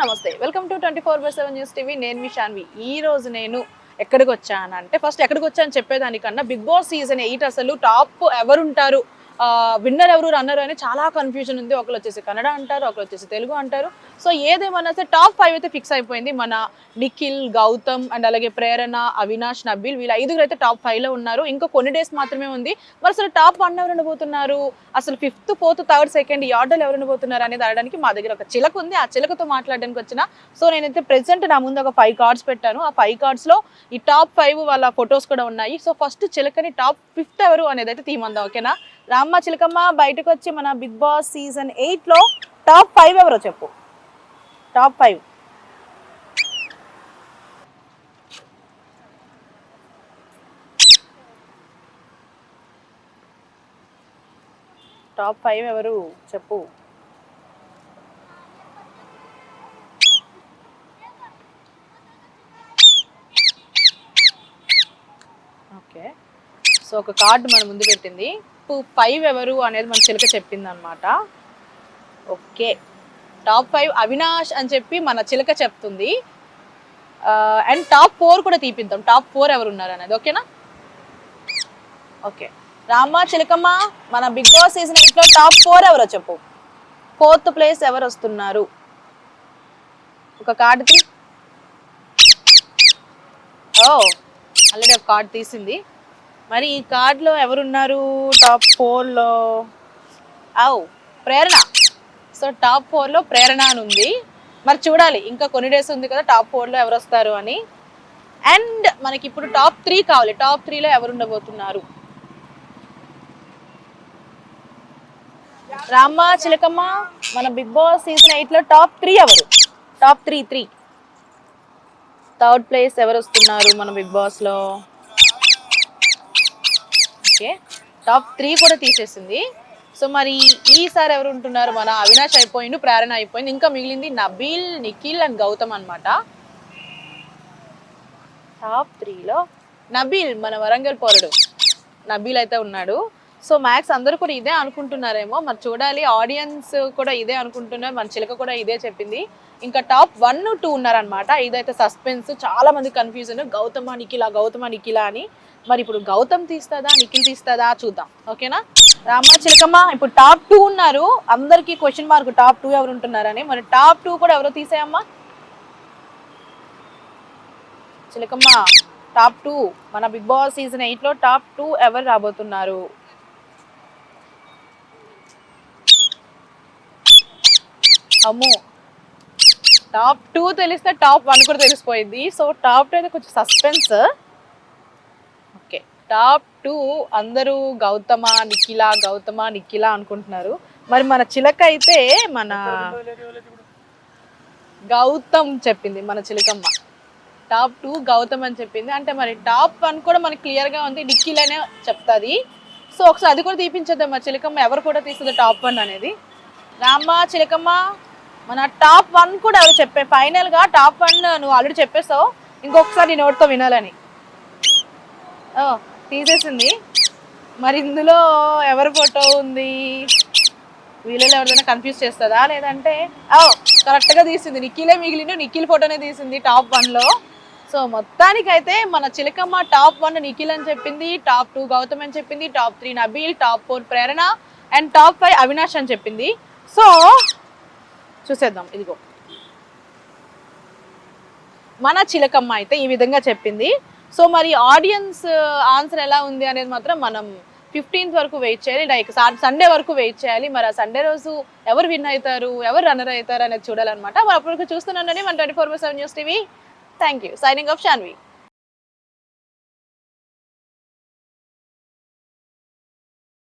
నమస్తే. Welcome to 24/7 news TV. నేను మీ శాన్వి. ఈ రోజు నేను ఎక్కడికి వచ్చానంటే, ఫస్ట్ ఎక్కడికి వచ్చాను చెప్పేదానికన్నా బిగ్ బాస్ సీజన్ 8 అసలు టాప్ ఎవరుంటారు, విన్నర్ ఎవరు, రన్నర్ అని చాలా కన్ఫ్యూజన్ ఉంది. ఒకరు వచ్చేసి కన్నడ అంటారు, ఒకరు వచ్చేసి తెలుగు అంటారు. సో ఏదేమన్నా సరే టాప్ 5 అయితే ఫిక్స్ అయిపోయింది. మన నిఖిల్, గౌతమ్ అండ్ అలాగే ప్రేరణ, అవినాష్, నబీల్ వీళ్ళ 5గురు అయితే టాప్ 5లో ఉన్నారు. ఇంకా కొన్ని డేస్ మాత్రమే ఉంది. మరి అసలు టాప్ 1 ఎవరు ఉండబోతున్నారు, అసలు 5th, 4th, 3rd, 2nd ఈ ఆర్డర్లు ఎవరు ఉండబోతున్నారు అనేది అడగడానికి మా దగ్గర ఒక చిలక ఉంది. ఆ చిలకతో మాట్లాడడానికి వచ్చిన. సో నేనైతే ప్రెసెంట్ నా ముందు ఒక 5 కార్డ్స్ పెట్టాను. ఆ 5 కార్డ్స్లో ఈ టాప్ 5 వాళ్ళ ఫొటోస్ కూడా ఉన్నాయి. సో ఫస్ట్ చిలకని టాప్ 5th ఎవరు అనేది అయితే తీమందాం, ఓకేనా? రామ్మ చిలకమ్మ, బయటకు వచ్చి మన బిగ్ బాస్ సీజన్ 8లో టాప్ 5 ఎవరో చెప్పు. టాప్ 5 టాప్ 5 ఎవరు చెప్పు. ఓకే, సో ఒక కార్డు మన ముందు పెట్టింది. 5 ఎవరు అనేది మన చిలక చెప్పింది అనమాట. ఓకే, టాప్ 5 అవినాష్ అని చెప్పి మన చిలక చెప్తుంది. అండ్ టాప్ 4 కూడా తీపిద్దాం, టాప్ 4 ఎవరు ఉన్నారు అనేది, ఓకేనా? ఓకే, రామ్మ చిలకమ్మ, మన బిగ్ బాస్ సీజన్ 8లో టాప్ 4 ఎవరో చెప్పు. 4th ప్లేస్ ఎవరు వస్తున్నారు? ఒక కార్డు తీ. ఓ, ఆల్రెడీ ఒక కార్డు తీసింది. మరి ఈ కార్డులో ఎవరున్నారు టాప్ 4లో? ప్రేరణ. సో టాప్ 4లో ప్రేరణ అని ఉంది. మరి చూడాలి, ఇంకా కొన్ని డేస్ ఉంది కదా టాప్ 4లో ఎవరు వస్తారు అని. అండ్ మనకి ఇప్పుడు టాప్ 3 కావాలి. టాప్ 3లో ఎవరు ఉండబోతున్నారు? రామ్మ చిలకమ్మ, మన బిగ్ బాస్ సీజన్ 8లో టాప్ 3 ఎవరు? టాప్ 3. 3rd ప్లేస్ ఎవరు వస్తున్నారు మన బిగ్ బాస్లో? ఓకే, టాప్ 3 కూడా తీసేసింది. సో మరి ఈసారి ఎవరు ఉంటున్నారు? మన అవినాష్ అయిపోయింది, ప్రేరణ అయిపోయింది, ఇంకా మిగిలింది నబీల్, నిఖిల్ అండ్ గౌతమ్ అనమాట. టాప్ 3లో నబీల్, మన వరంగల్ పోరడు నబీల్ అయితే ఉన్నాడు. సో మ్యాక్స్ అందరూ కూడా ఇదే అనుకుంటున్నారేమో, మరి చూడాలి. ఆడియన్స్ కూడా ఇదే అనుకుంటున్నారు, మన చిలక కూడా ఇదే చెప్పింది. ఇంకా టాప్ 1, 2 ఉన్నారనమాట. ఇదైతే సస్పెన్స్, చాలా మంది కన్ఫ్యూజన్, గౌతమ నిఖిలా, గౌతమ నిఖిలా అని. మరి ఇప్పుడు గౌతమ్ తీస్తుందా, నిఖిల్ తీస్తుందా చూద్దాం, ఓకేనా? రామ్మ చిలకమ్మ, ఇప్పుడు టాప్ 2 ఉన్నారు. అందరికీ క్వశ్చన్ మార్క్ టాప్ 2 ఎవరు ఉంటున్నారని. మరి టాప్ 2 కూడా ఎవరో తీసేయమ్మా. చిలకమ్మ, టాప్ 2 మన బిగ్ బాస్ సీజన్ 8లో టాప్ 2 ఎవరు రాబోతున్నారు? అమ్మో, టాప్ 2 తెలిస్తే టాప్ 1 కూడా తెలిసిపోయింది. సో టాప్ 2 అయితే కొంచెం సస్పెన్స్. ఓకే, టాప్ 2 అందరూ గౌతమ నిఖిలా, గౌతమ నిఖిలా అనుకుంటున్నారు. మరి మన చిలక అయితే మన గౌతమ్ చెప్పింది, మన చిలకమ్మ టాప్ 2 గౌతమ్ అని చెప్పింది. అంటే మరి టాప్ 1 కూడా మనకి క్లియర్గా ఉంది, నిఖిల్ అనే చెప్తుంది. సో ఒకసారి అది కూడా తీపించేద్దాం, మా చిలకమ్మ ఎవరు కూడా తీస్తుంది టాప్ 1 అనేది. రామ్మ చిలకమ్మ, మన టాప్ 1 కూడా ఎవరు చెప్పే. ఫైనల్గా టాప్ 1 నువ్వు ఆల్రెడీ చెప్పేసావు, ఇంకొకసారి నీ నోటితో వినాలని. తీసేసింది. మరి ఇందులో ఎవరి ఫోటో ఉంది? వీళ్ళలో ఎవరిదైనా కన్ఫ్యూజ్ చేస్తుందా, లేదంటే కరెక్ట్గా తీసింది, నిఖిలే మిగిలిన నిఖిల్ ఫోటోనే తీసింది టాప్ 1లో. సో మొత్తానికైతే మన చిలకమ్మ టాప్ 1 నిఖిల్ అని చెప్పింది, టాప్ 2 గౌతమ్ అని చెప్పింది, top 3 Nabeel, top 4 Prerana and top 5 Avinash అని చెప్పింది. సో చూసేద్దాం. ఇదిగో మన చిలకమ్మ అయితే ఈ విధంగా చెప్పింది. సో మరి ఆడియన్స్ ఆన్సర్ ఎలా ఉంది అనేది మాత్రం మనం 15th వరకు వెయిట్ చేయాలి, లైక్ సండే వరకు వెయిట్ చేయాలి. మరి ఆ సండే రోజు ఎవరు విన్ అవుతారు, ఎవరు రన్నర్ అవుతారు అనేది చూడాలన్నమాట. మరి అప్పటివరకు చూస్తున్నానండి మన 24/7 news TV. Thank you. Signing off Shanvi.